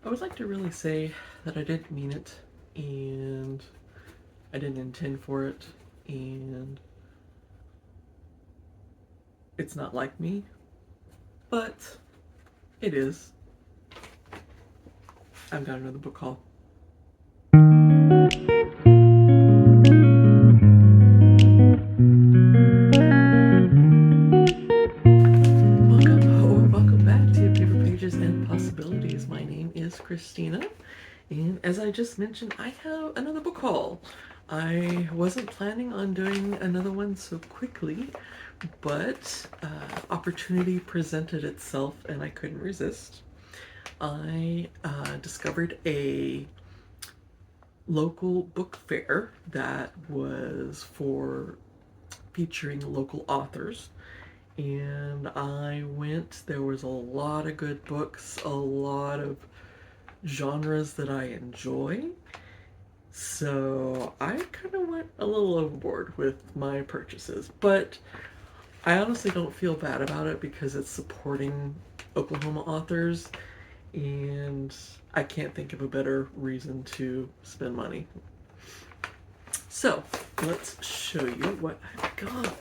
I would like to really say that I didn't mean it, and I didn't intend for it, and it's not like me, but it is. I've got another book haul. Welcome back to Paper Pages and Possibilities. My name is Christina, and as I just mentioned, I have another book haul. I wasn't planning on doing another one so quickly, but opportunity presented itself and I couldn't resist. I discovered a local book fair that was for featuring local authors, and I went. There was a lot of good books, a lot of genres that I enjoy. So I kind of went a little overboard with my purchases, but I honestly don't feel bad about it because it's supporting Oklahoma authors, and I can't think of a better reason to spend money. So let's show you what I've got.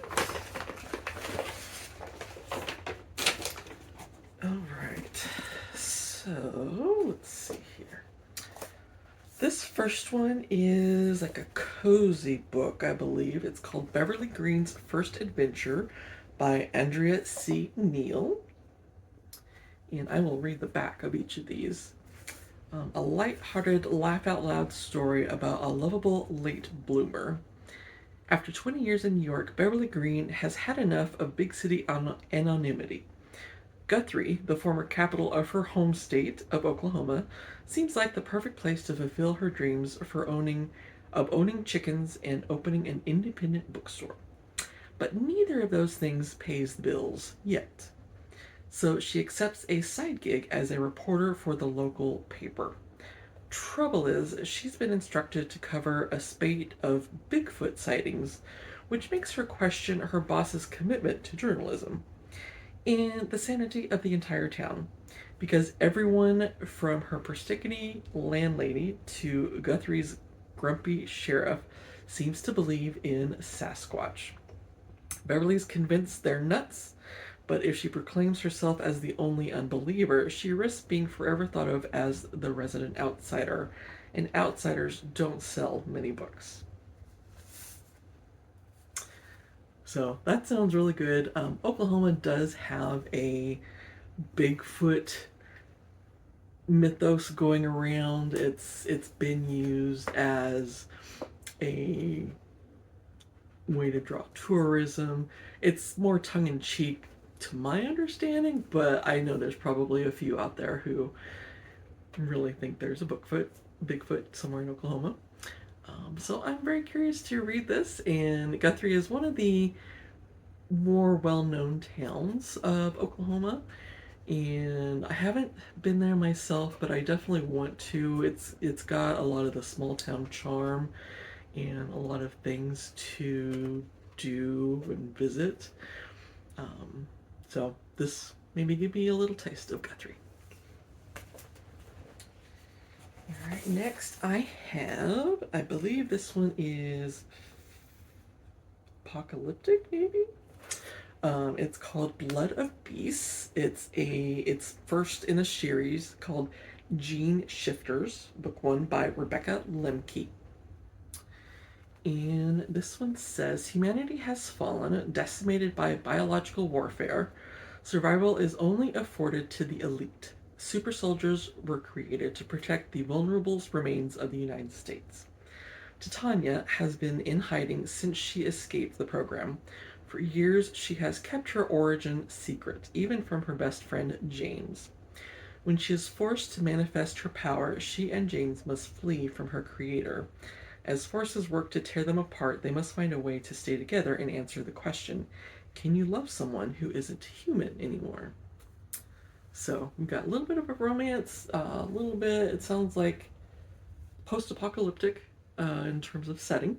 Alright, so let's see here. This first one is like a cozy book, I believe. It's called Beverly Green's First Adventure by Andrea C. Neal. And I will read the back of each of these. A light-hearted, laugh-out-loud story about a lovable late bloomer. After 20 years in New York, Beverly Green has had enough of big city anonymity. Guthrie, the former capital of her home state of Oklahoma, seems like the perfect place to fulfill her dreams of owning chickens and opening an independent bookstore. But neither of those things pays the bills yet. So she accepts a side gig as a reporter for the local paper. Trouble is, she's been instructed to cover a spate of Bigfoot sightings, which makes her question her boss's commitment to journalism and the sanity of the entire town. Because everyone from her persnickety landlady to Guthrie's grumpy sheriff seems to believe in Sasquatch. Beverly's convinced they're nuts, but if she proclaims herself as the only unbeliever, she risks being forever thought of as the resident outsider, and outsiders don't sell many books. So that sounds really good. Oklahoma does have a Bigfoot mythos going around. It's been used as a way to draw tourism. It's more tongue in cheek to my understanding, but I know there's probably a few out there who really think there's a Bigfoot somewhere in Oklahoma. So I'm very curious to read this, and Guthrie is one of the more well-known towns of Oklahoma, and I haven't been there myself, but I definitely want to. It's got a lot of the small town charm and a lot of things to do and visit. So this maybe give me a little taste of Guthrie. All right, next I believe this one is apocalyptic, maybe. It's called Blood of Beasts. It's first in a series called Gene Shifters, book one by Rebecca Lemke. And this one says humanity has fallen, decimated by biological warfare. Survival is only afforded to the elite. Super soldiers were created to protect the vulnerable remains of the United States. Titania has been in hiding since she escaped the program. For years, she has kept her origin secret, even from her best friend, James. When she is forced to manifest her power, she and James must flee from her creator. As forces work to tear them apart, they must find a way to stay together and answer the question, can you love someone who isn't human anymore? So we've got a little bit of a romance, a little bit, it sounds like post-apocalyptic in terms of setting,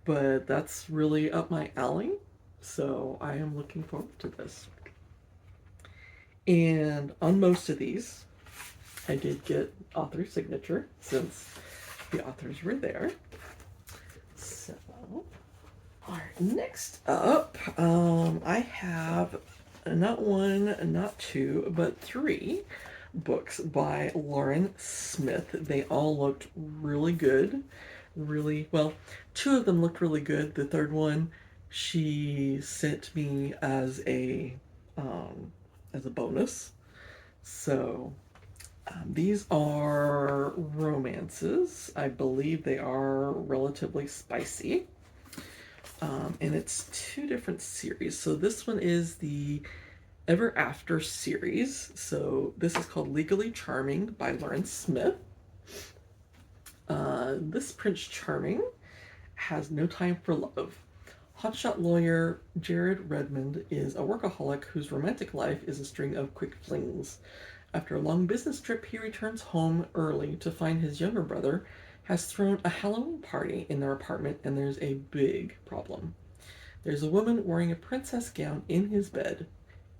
but that's really up my alley, so I am looking forward to this. And on most of these, I did get author signature since the authors were there. So, all right, next up, I have not one, not two, but three books by Lauren Smith. They all looked really good. Really well. Two of them looked really good. The third one, she sent me as a bonus. So these are romances. I believe they are relatively spicy. And it's two different series. So this one is the Ever After series. So this is called Legally Charming by Lauren Smith. This Prince Charming has no time for love. Hotshot lawyer Jared Redmond is a workaholic whose romantic life is a string of quick flings. After a long business trip, he returns home early to find his younger brother has thrown a Halloween party in their apartment, and there's a big problem. There's a woman wearing a princess gown in his bed,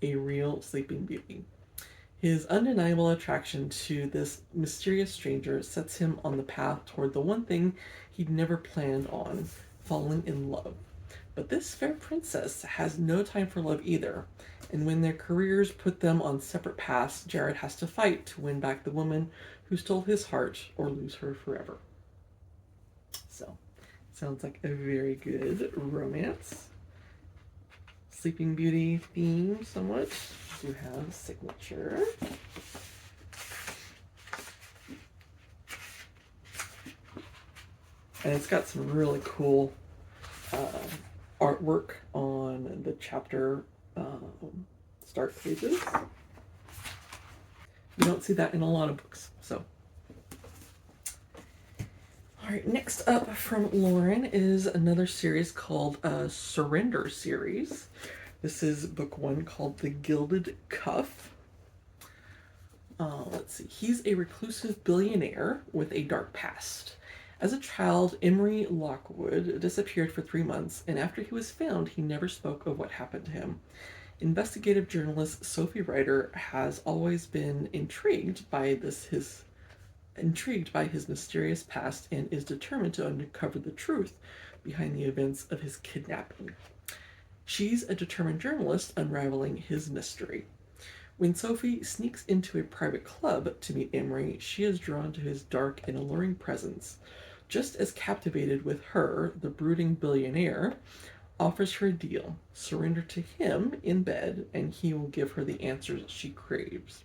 a real Sleeping Beauty. His undeniable attraction to this mysterious stranger sets him on the path toward the one thing he'd never planned on, falling in love. But this fair princess has no time for love either, and when their careers put them on separate paths, Jared has to fight to win back the woman who stole his heart or lose her forever. So, sounds like a very good romance. Sleeping Beauty theme somewhat. You have a signature. And it's got some really cool artwork on the chapter start pages. You don't see that in a lot of books. So, all right, next up from Lauren is another series called Surrender series. This is book one called The Gilded Cuff. Let's see. He's a reclusive billionaire with a dark past. As a child, Emery Lockwood disappeared for 3 months, and after he was found, he never spoke of what happened to him. Investigative journalist Sophie Ryder has always been intrigued by his mysterious past and is determined to uncover the truth behind the events of his kidnapping. She's a determined journalist unraveling his mystery. When Sophie sneaks into a private club to meet Emery, she is drawn to his dark and alluring presence. Just as captivated with her, the brooding billionaire offers her a deal: surrender to him in bed, and he will give her the answers she craves.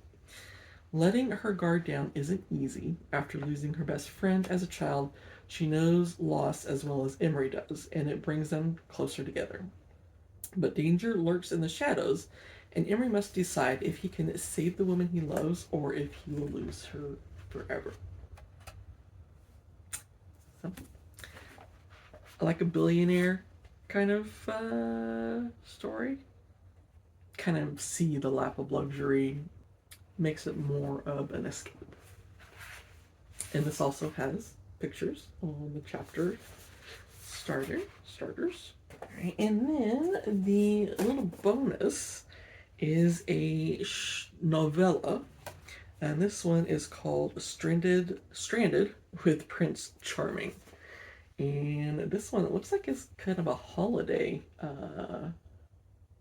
Letting her guard down isn't easy. After losing her best friend as a child, she knows loss as well as Emery does, and it brings them closer together. But danger lurks in the shadows, and Emery must decide if he can save the woman he loves or if he will lose her forever. So, I like a billionaire kind of story. Kind of see the lap of luxury, makes it more of an escape. And this also has pictures on the chapter starters. All right, and then the little bonus is a novella, and this one is called Stranded with Prince Charming. And this one, it looks like it's kind of a holiday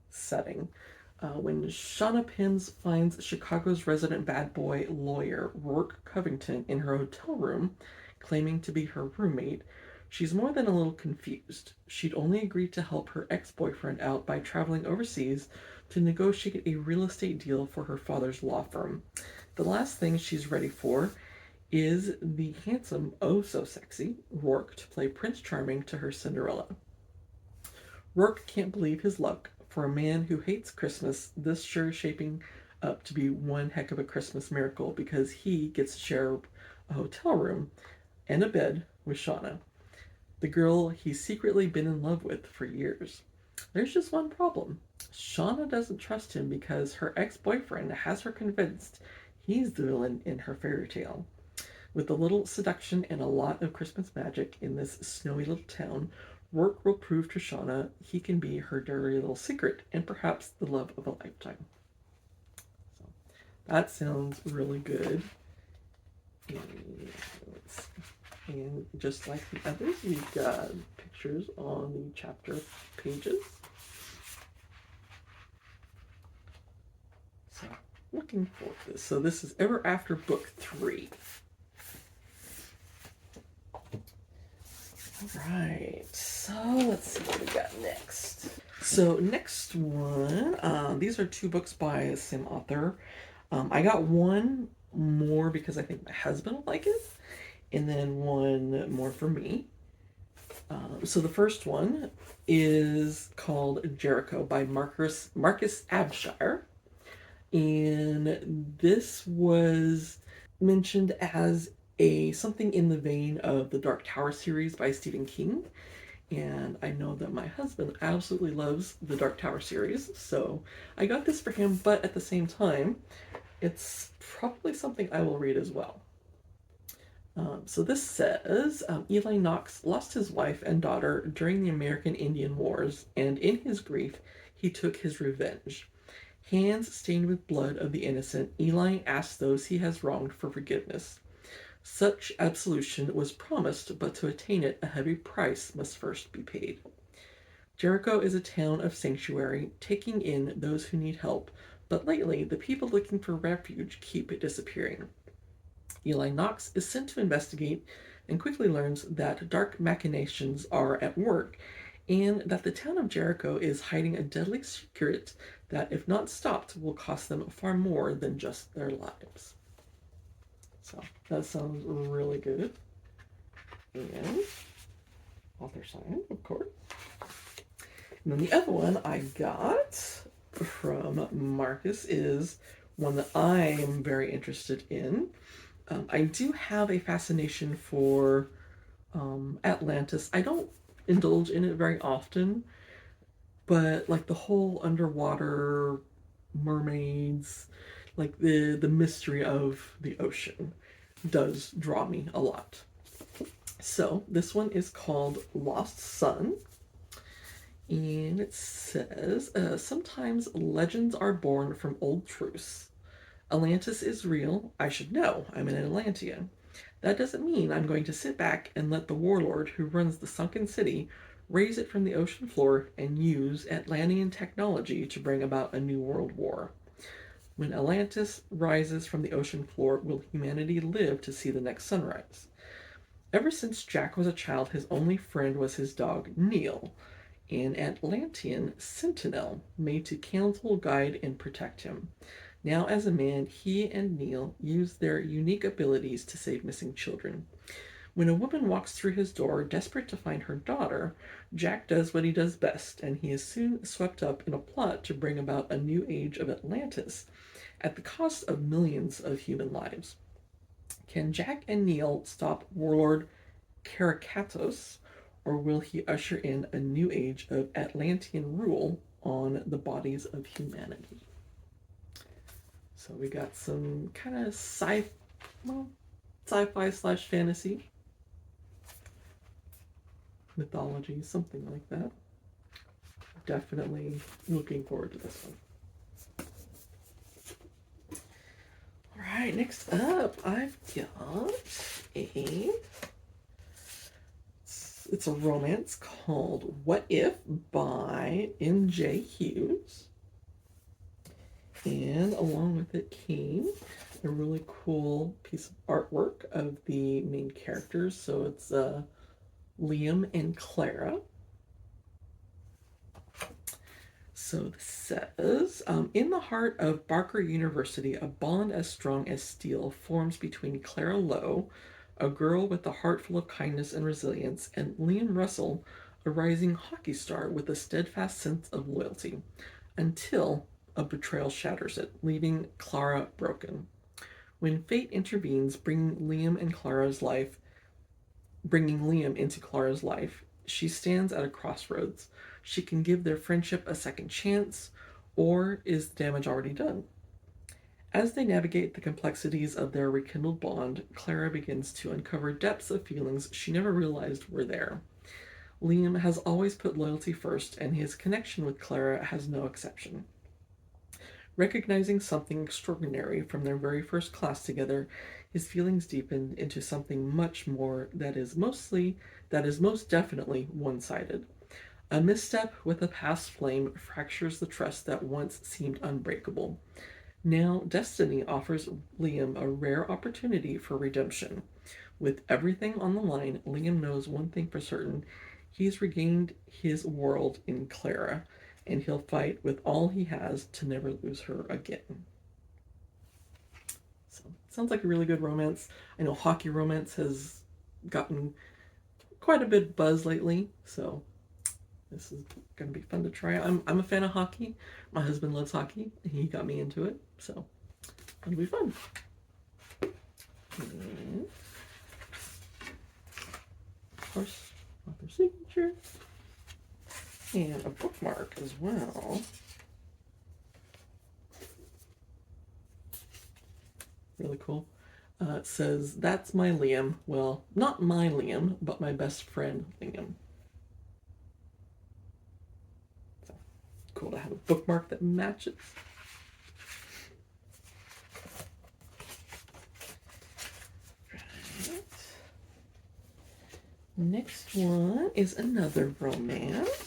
setting. When Shauna Pins finds Chicago's resident bad boy lawyer Rourke Covington in her hotel room, claiming to be her roommate, she's more than a little confused. She'd only agreed to help her ex-boyfriend out by traveling overseas to negotiate a real estate deal for her father's law firm. The last thing she's ready for is the handsome, oh so sexy, Rourke to play Prince Charming to her Cinderella. Rourke can't believe his luck. For a man who hates Christmas, this sure is shaping up to be one heck of a Christmas miracle, because he gets to share a hotel room and a bed with Shauna, the girl he's secretly been in love with for years. There's just one problem. Shauna doesn't trust him because her ex-boyfriend has her convinced he's the villain in her fairy tale. With a little seduction and a lot of Christmas magic in this snowy little town, Rourke will prove to Shauna he can be her dirty little secret and perhaps the love of a lifetime. So that sounds really good. And, let's see. And just like the others, we've got pictures on the chapter pages. So, looking forward to this. So this is Ever After Book 3. Alright, so let's see what we got next. So next one, these are 2 books by the same author. I got one more because I think my husband will like it, and then one more for me. So the first one is called Jericho by Marcus Abshire. And this was mentioned as something in the vein of the Dark Tower series by Stephen King. And I know that my husband absolutely loves the Dark Tower series, so I got this for him, but at the same time, it's probably something I will read as well. So this says, Eli Knox lost his wife and daughter during the American Indian Wars, and in his grief, he took his revenge. Hands stained with blood of the innocent, Eli asks those he has wronged for forgiveness. Such absolution was promised, but to attain it, a heavy price must first be paid. Jericho is a town of sanctuary, taking in those who need help, but lately the people looking for refuge keep disappearing. Eli Knox is sent to investigate and quickly learns that dark machinations are at work and that the town of Jericho is hiding a deadly secret that, if not stopped, will cost them far more than just their lives. So that sounds really good. And author sign, of course. And then the other one I got from Marcus is one that I am very interested in. I do have a fascination for Atlantis. I don't indulge in it very often, but like the whole underwater mermaids, like the mystery of the ocean does draw me a lot. So this one is called Lost Sun. And it says, sometimes legends are born from old truths. Atlantis is real. I should know. I'm an Atlantean. That doesn't mean I'm going to sit back and let the warlord who runs the sunken city raise it from the ocean floor and use Atlantean technology to bring about a new world war. When Atlantis rises from the ocean floor, will humanity live to see the next sunrise? Ever since Jack was a child, his only friend was his dog, Neil, an Atlantean sentinel made to counsel, guide, and protect him. Now, as a man, he and Neil use their unique abilities to save missing children. When a woman walks through his door, desperate to find her daughter, Jack does what he does best, and he is soon swept up in a plot to bring about a new age of Atlantis at the cost of millions of human lives. Can Jack and Neil stop warlord Karakatos, or will he usher in a new age of Atlantean rule on the bodies of humanity? So we got some kind of sci-fi slash fantasy mythology, something like that. Definitely looking forward to this one. All right, next up, I've got it's a romance called What If by N.J. Hughes. And along with it came a really cool piece of artwork of the main characters. So it's Liam and Clara. So this says, in the heart of Barker University, a bond as strong as steel forms between Clara Lowe, a girl with a heart full of kindness and resilience, and Liam Russell, a rising hockey star with a steadfast sense of loyalty, until a betrayal shatters it, leaving Clara broken. When fate intervenes, bringing Liam into Clara's life, she stands at a crossroads. She can give their friendship a second chance, or is the damage already done? As they navigate the complexities of their rekindled bond, Clara begins to uncover depths of feelings she never realized were there. Liam has always put loyalty first, and his connection with Clara has no exception. Recognizing something extraordinary from their very first class together, his feelings deepened into something much more that is most definitely one-sided. A misstep with a past flame fractures the trust that once seemed unbreakable. Now, destiny offers Liam a rare opportunity for redemption. With everything on the line, Liam knows one thing for certain: he's regained his world in Clara, and he'll fight with all he has to never lose her again. So, sounds like a really good romance. I know hockey romance has gotten quite a bit of buzz lately, so this is going to be fun to try. I'm a fan of hockey. My husband loves hockey, and he got me into it, so it'll be fun. And, of course, author signature, and a bookmark as well. Really cool. It says, "That's my Liam." Well, not my Liam, but my best friend Liam. So cool to have a bookmark that matches. Right. Next one is another romance.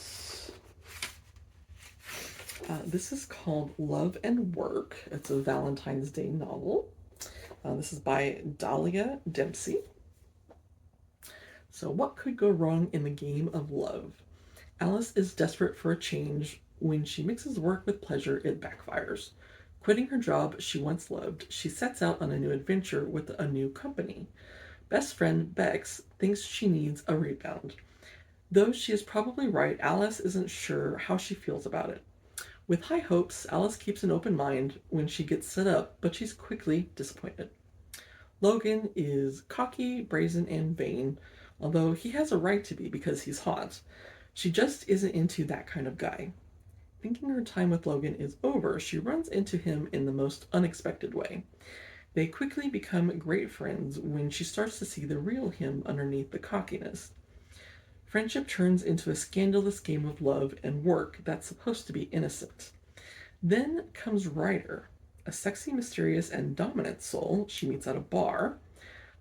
This is called Love and Work. It's a Valentine's Day novel. This is by Dahlia Dempsey. So, what could go wrong in the game of love? Alice is desperate for a change. When she mixes work with pleasure, it backfires. Quitting her job she once loved, she sets out on a new adventure with a new company. Best friend Bex thinks she needs a rebound. Though she is probably right, Alice isn't sure how she feels about it. With high hopes, Alice keeps an open mind when she gets set up, but she's quickly disappointed. Logan is cocky, brazen, and vain, although he has a right to be because he's hot. She just isn't into that kind of guy. Thinking her time with Logan is over, she runs into him in the most unexpected way. They quickly become great friends when she starts to see the real him underneath the cockiness. Friendship turns into a scandalous game of love and work that's supposed to be innocent. Then comes Ryder, a sexy, mysterious, and dominant soul she meets at a bar.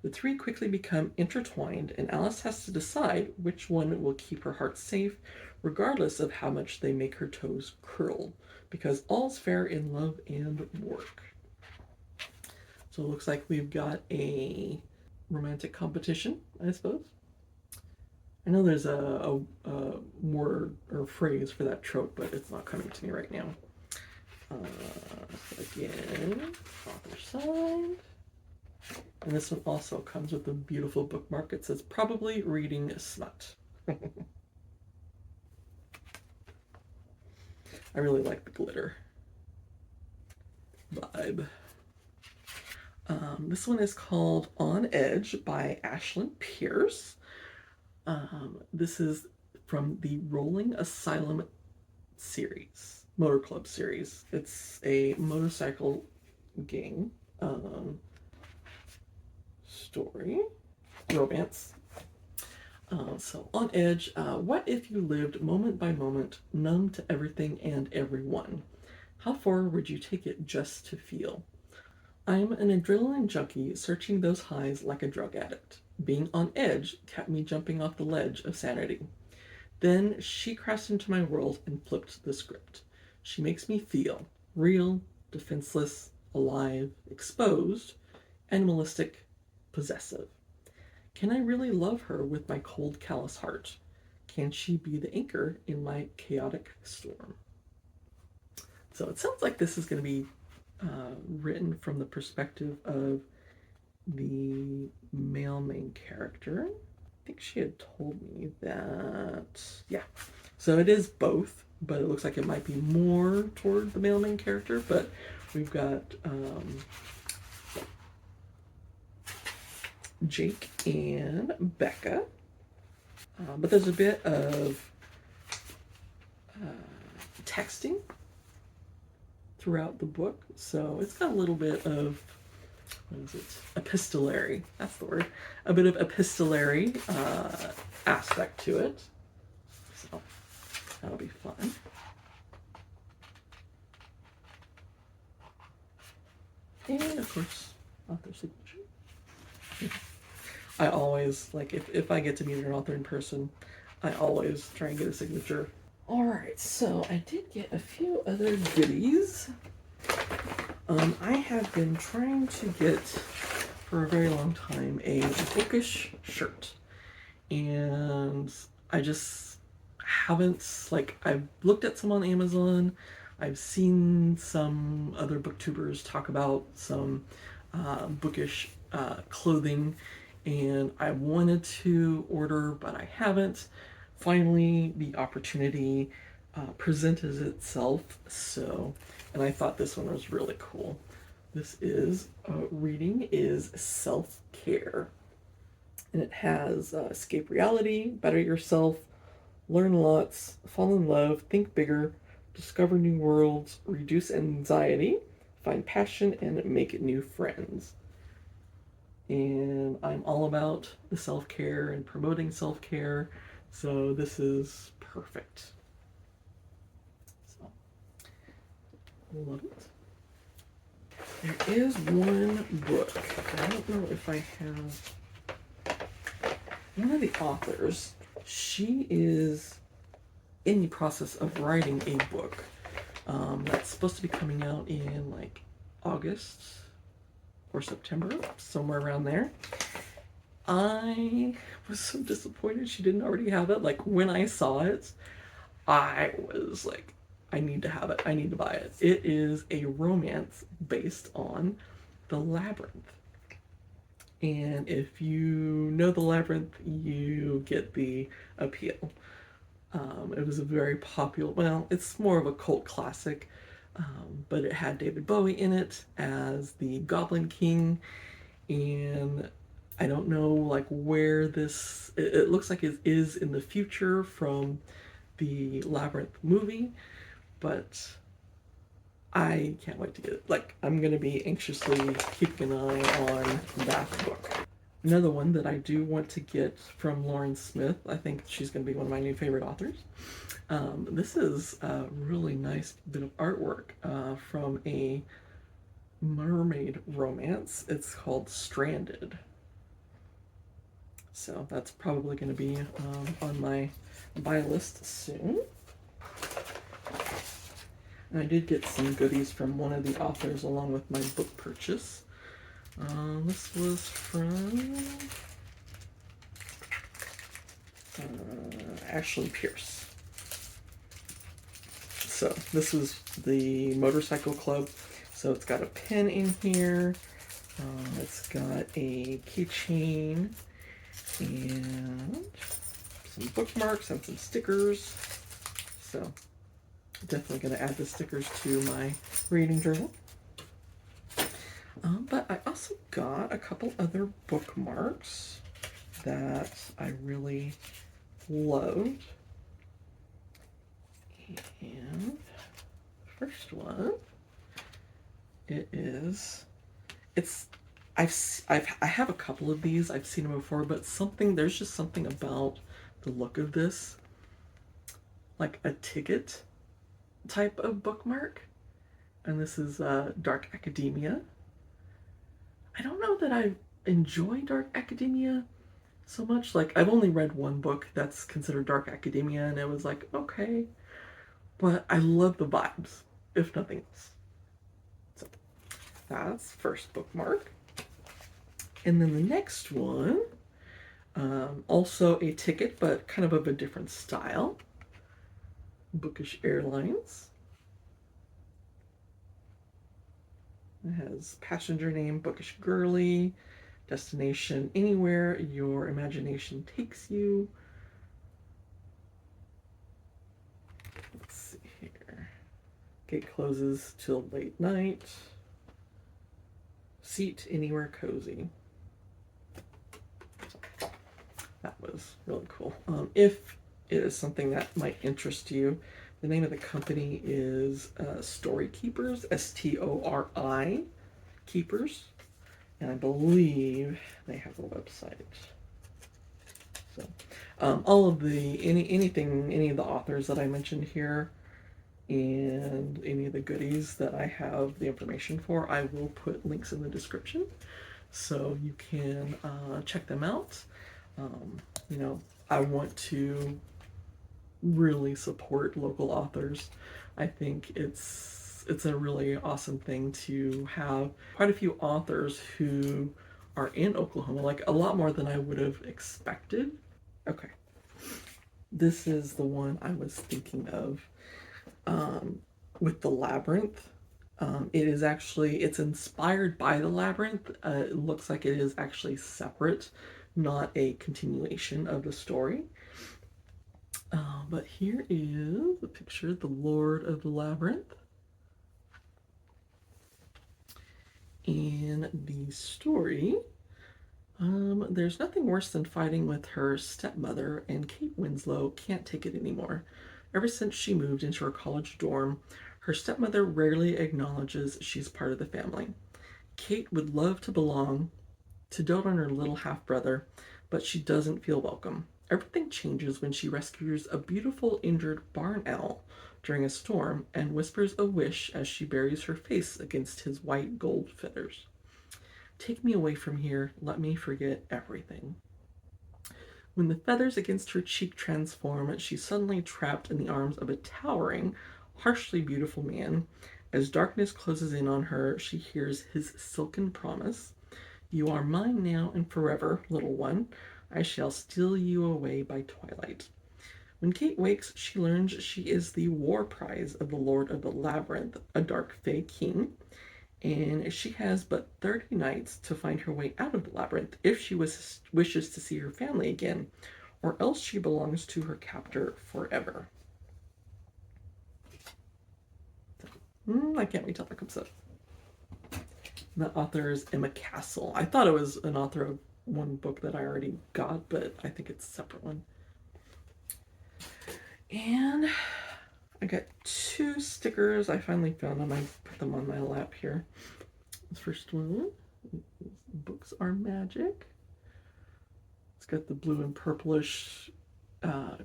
The three quickly become intertwined, and Alice has to decide which one will keep her heart safe, regardless of how much they make her toes curl, because all's fair in love and work. So it looks like we've got a romantic competition, I suppose. I know there's a word or phrase for that trope, but it's not coming to me right now. Again, author signed. And this one also comes with a beautiful bookmark. It says, "Probably reading smut." I really like the glitter vibe. This one is called On Edge by Ashlynn Pearce. This is from the Rolling Asylum series, Motor Club series. It's a motorcycle gang story, romance. So, On Edge, what if you lived moment by moment, numb to everything and everyone? How far would you take it just to feel? I'm an adrenaline junkie searching those highs like a drug addict. Being on edge kept me jumping off the ledge of sanity. Then she crashed into my world and flipped the script. She makes me feel real, defenseless, alive, exposed, animalistic, possessive. Can I really love her with my cold, callous heart? Can she be the anchor in my chaotic storm? So it sounds like this is going to be written from the perspective of the male main character. I think she had told me that, yeah. So it is both, but it looks like it might be more toward the male main character, but we've got Jake and Becca. But there's a bit of texting throughout the book, so it's got a little bit of, what is it? Epistolary. That's the word. A bit of epistolary aspect to it. So that'll be fun. And of course, author signature. I always, like, if I get to meet an author in person, I always try and get a signature. Alright, so I did get a few other goodies. I have been trying to get, for a very long time, a bookish shirt. And I just haven't, like, I've looked at some on Amazon. I've seen some other booktubers talk about some bookish clothing, and I wanted to order, but I haven't. Finally, the opportunity presented itself, so, and I thought this one was really cool. This is Reading is Self-Care. And it has escape reality, better yourself, learn lots, fall in love, think bigger, discover new worlds, reduce anxiety, find passion, and make new friends. And I'm all about the self-care and promoting self-care, so this is perfect. So, love it. There is one book. I don't know if I have one of the authors. She is in the process of writing a book that's supposed to be coming out in like August or September, somewhere around there. I was so disappointed she didn't already have it. Like, when I saw it, I was like, I need to have it. I need to buy it. It is a romance based on The Labyrinth. And if you know The Labyrinth, you get the appeal. It was a very popular, well, it's more of a cult classic, but it had David Bowie in it as the Goblin King, and I don't know like where this, it looks like it is in the future from the Labyrinth movie, but I can't wait to get it. Like, I'm going to be anxiously keeping an eye on that book. Another one that I do want to get from Lauren Smith, I think she's going to be one of my new favorite authors. This is a really nice bit of artwork from a mermaid romance. It's called Stranded. So that's probably going to be on my buy list soon. And I did get some goodies from one of the authors along with my book purchase. This was from Ashlynn Pearce. So this is the Motorcycle Club. So it's got a pen in here. It's got a keychain and some bookmarks and some stickers. So definitely going to add the stickers to my reading journal. But I also got a couple other bookmarks that I really loved. And the first one, I have a couple of these. I've seen them before, but there's just something about the look of this, like a ticket type of bookmark. And this is Dark Academia. I don't know that I enjoy Dark Academia so much. Like, I've only read one book that's considered Dark Academia, and it was like, okay. But I love the vibes, if nothing else. So, that's first bookmark. And then the next one, also a ticket, but kind of a different style. Bookish Airlines. It has passenger name, Bookish Girly, destination anywhere your imagination takes you. Let's see here. Gate closes till late night. Seat anywhere cozy. That was really cool. If it is something that might interest you, the name of the company is Story Keepers, S-T-O-R-I, Keepers, and I believe they have a website. So, all of any of the authors that I mentioned here, and any of the goodies that I have the information for, I will put links in the description so you can check them out. You know, I want to really support local authors. I think it's a really awesome thing to have quite a few authors who are in Oklahoma, like a lot more than I would have expected. Okay, this is the one I was thinking of with the labyrinth. It's inspired by the labyrinth. It looks like it is actually separate, not a continuation of the story. But here is a picture of the Lord of the Labyrinth. In the story, there's nothing worse than fighting with her stepmother, and Kate Winslow can't take it anymore. Ever since she moved into her college dorm, her stepmother rarely acknowledges she's part of the family. Kate would love to belong, to dote on her little half brother, but she doesn't feel welcome. Everything changes when she rescues a beautiful injured barn owl during a storm and whispers a wish as she buries her face against his white gold feathers. Take me away from here, let me forget everything. When the feathers against her cheek transform, she's suddenly trapped in the arms of a towering, harshly beautiful man. As darkness closes in on her, she hears his silken promise. You are mine now and forever, little one. I shall steal you away by twilight. When Kate wakes, she learns she is the war prize of the Lord of the Labyrinth, a dark fae king, and she has but 30 nights to find her way out of the labyrinth if she wishes to see her family again, or else she belongs to her captor forever. I can't wait till that comes up. The author is Emma Castle. I thought it was an author of one book that I already got, but I think it's a separate one. And I got 2 stickers. I finally found them. I put them on my lap here. The first one, books are magic. It's got the blue and purplish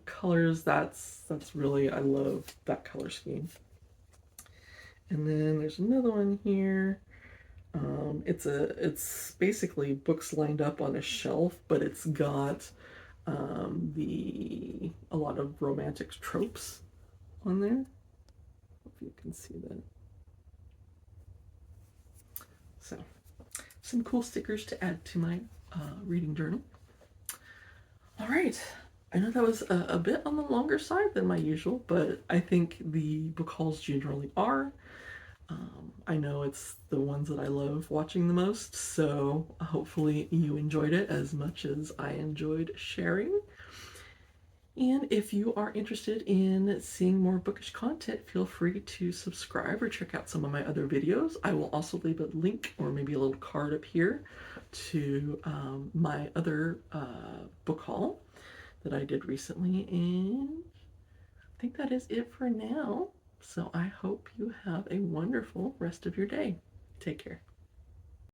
colors. That's really, I love that color scheme. And then there's another one here. It's basically books lined up on a shelf, but it's got a lot of romantic tropes on there. Hope you can see that. So, some cool stickers to add to my reading journal. All right. I know that was a bit on the longer side than my usual, but I think the book hauls generally are. I know it's the ones that I love watching the most, so hopefully you enjoyed it as much as I enjoyed sharing. And if you are interested in seeing more bookish content, feel free to subscribe or check out some of my other videos. I will also leave a link or maybe a little card up here to my other book haul that I did recently. And I think that is it for now. So I hope you have a wonderful rest of your day. Take care.